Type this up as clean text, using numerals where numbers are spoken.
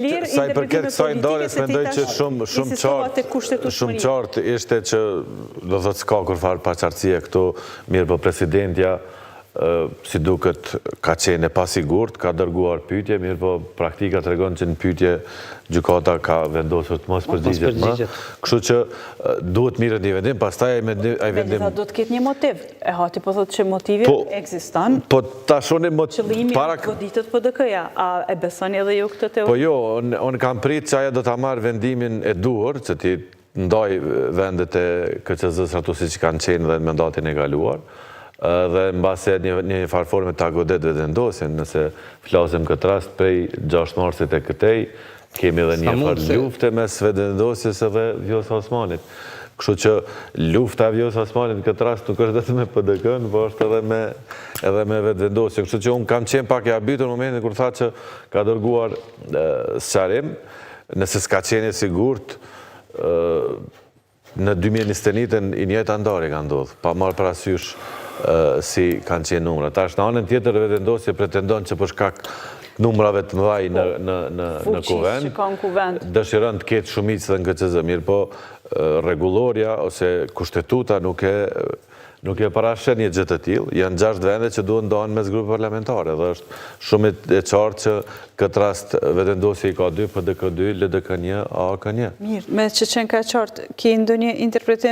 Sa i përket kësaj ndarjes, mendoj që shumë qartë ishte që do thotë s'ka kurfar paqartësie këtu, mirë po presidentja si duket ka qenë e pasigurt, ka dërguar pyetje, mirë po praktika tregon që në pyetje gjykata ka vendosur të mos përgjigjet më. Kështu që duhet mirët një vendim, pastaj ai vendim do të ketë një motiv. E hati po thotë që motivi ekziston. Po tashoni qëllimi goditët PDK-ja, a e besoni edhe ju këtë teori? Po jo, unë kam pritë që aja do ta marrë vendimin e duhur, që ti ndaj vendet e KQZ-s ashtu siç kanë qenë dhe në mandatin e kaluar. Dhe në base një farforme ta godet dhe vendosin, nëse flasim këtë rast prej 6 marsit e këtej, kemi edhe një farë lufte mes vendosjes edhe Vjosa Osmanit. Kështu që lufta e Vjosa Osmanit në këtë rast nuk është vetëm me PDK-n, po është edhe me vendosjen. Kështu që unë kam qenë pak e habitur në momentin kur tha që ka dërguar sqarim, nëse s'ka qenë sigurt në 2021 i njëjta ndarje ka ndodhur, pa marrë parasysh si kanë qenë numrat. Tash në anën tjetër vendosja pretendon që për shkak numrave të mëdha në kuvend, dëshiron të ketë shumicë dhe në KQZ, mirë po rregulloria ose kushtetuta nuk e parashën një gjë të tillë. Janë 6 vende që duhen ndahen mes grupe parlamentare dhe është shumë e qartë që këtë rast vendosja i ka 2, PDK 2, LDK 1, AK 1. Mirë, me që qenë ka qartë, ke ndonjë interpretim